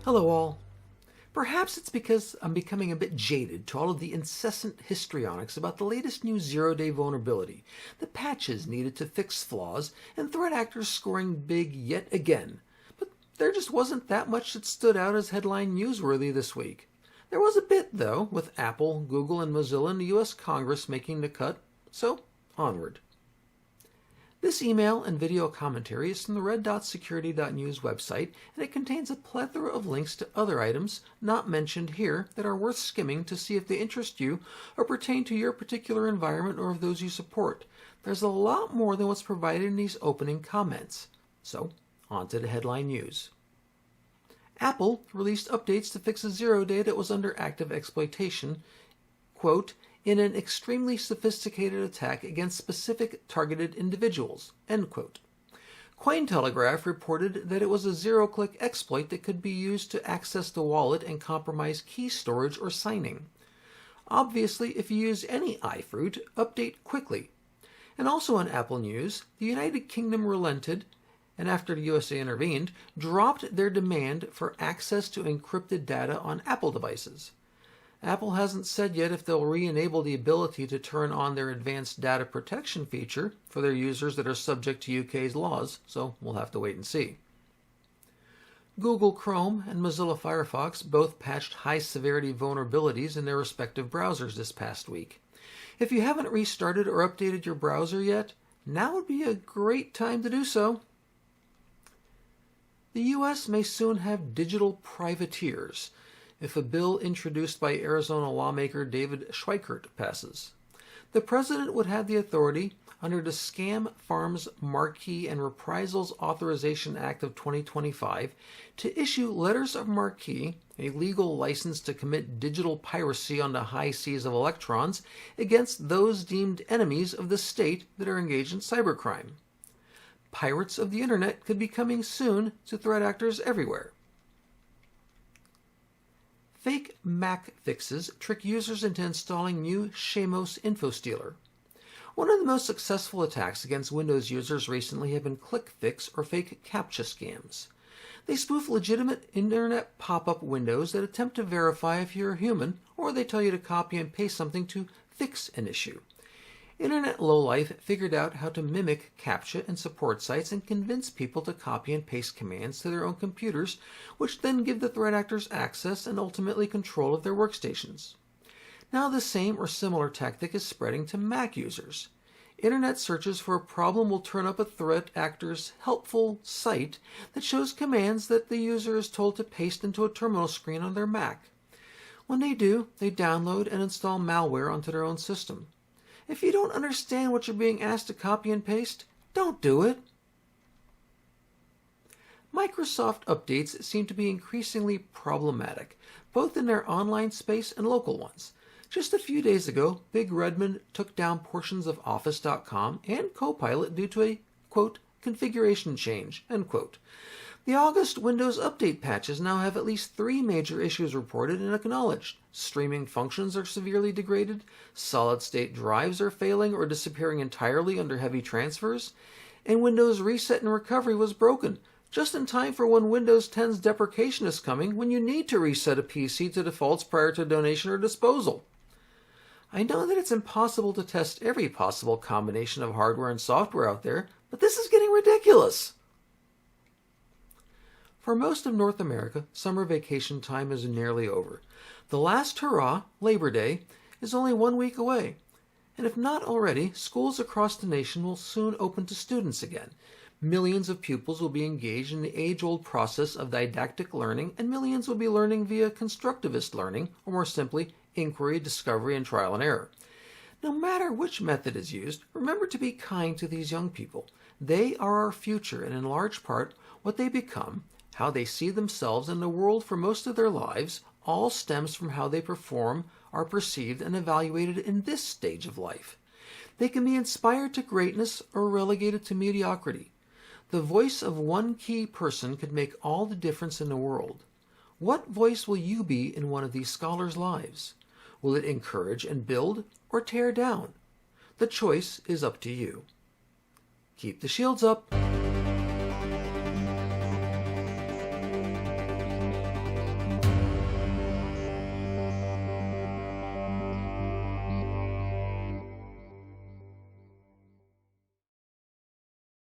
Hello all. Perhaps it's because I'm becoming a bit jaded to all of the incessant histrionics about the latest new zero-day vulnerability, the patches needed to fix flaws, and threat actors scoring big yet again. But there just wasn't that much that stood out as headline newsworthy this week. There was a bit, though, with Apple, Google, and Mozilla and the U.S. Congress making the cut, so onward. This email and video commentary is from the RedDotSecurity.news website, and it contains a plethora of links to other items not mentioned here that are worth skimming to see if they interest you or pertain to your particular environment or of those you support. There's a lot more than what's provided in these opening comments. So, on to the headline news. Apple released updates to fix a zero-day that was under active exploitation, quote, in an extremely sophisticated attack against specific targeted individuals, end quote. Cointelegraph reported that it was a zero-click exploit that could be used to access the wallet and compromise key storage or signing. Obviously, if you use any iFruit, update quickly. And also on Apple News, the United Kingdom relented, and after the USA intervened, dropped their demand for access to encrypted data on Apple devices. Apple hasn't said yet if they'll re-enable the ability to turn on their advanced data protection feature for their users that are subject to UK's laws, so we'll have to wait and see. Google Chrome and Mozilla Firefox both patched high-severity vulnerabilities in their respective browsers this past week. If you haven't restarted or updated your browser yet, now would be a great time to do so. The U.S. may soon have digital privateers if a bill introduced by Arizona lawmaker David Schweikert passes. The president would have the authority, under the Scam Farms Marquee and Reprisals Authorization Act of 2025, to issue letters of marque, a legal license to commit digital piracy on the high seas of electrons, against those deemed enemies of the state that are engaged in cybercrime. Pirates of the Internet could be coming soon to threat actors everywhere. Fake Mac fixes trick users into installing new Shamos InfoStealer. One of the most successful attacks against Windows users recently have been click-fix or fake CAPTCHA scams. They spoof legitimate internet pop-up windows that attempt to verify if you're a human, or they tell you to copy and paste something to fix an issue. Internet lowlife figured out how to mimic CAPTCHA in support sites and convince people to copy and paste commands to their own computers, which then give the threat actors access and ultimately control of their workstations. Now the same or similar tactic is spreading to Mac users. Internet searches for a problem will turn up a threat actor's helpful site that shows commands that the user is told to paste into a terminal screen on their Mac. When they do, they download and install malware onto their own system. If you don't understand what you're being asked to copy and paste, don't do it. Microsoft updates seem to be increasingly problematic, both in their online space and local ones. Just a few days ago, Big Redmond took down portions of Office.com and Copilot due to a, quote, configuration change, end quote. The August Windows Update patches now have at least 3 major issues reported and acknowledged. Streaming functions are severely degraded, solid-state drives are failing or disappearing entirely under heavy transfers, and Windows Reset and Recovery was broken, just in time for when Windows 10's deprecation is coming, when you need to reset a PC to defaults prior to donation or disposal. I know that it's impossible to test every possible combination of hardware and software out there, but this is getting ridiculous. For most of North America, summer vacation time is nearly over. The last hurrah, Labor Day, is only 1 week away. And if not already, schools across the nation will soon open to students again. Millions of pupils will be engaged in the age-old process of didactic learning, and millions will be learning via constructivist learning, or more simply, inquiry, discovery, and trial and error. No matter which method is used, remember to be kind to these young people. They are our future, and in large part, what they become, how they see themselves and the world for most of their lives, all stems from how they perform, are perceived, and evaluated in this stage of life. They can be inspired to greatness or relegated to mediocrity. The voice of one key person could make all the difference in the world. What voice will you be in one of these scholars' lives? Will it encourage and build or tear down? The choice is up to you. Keep the shields up.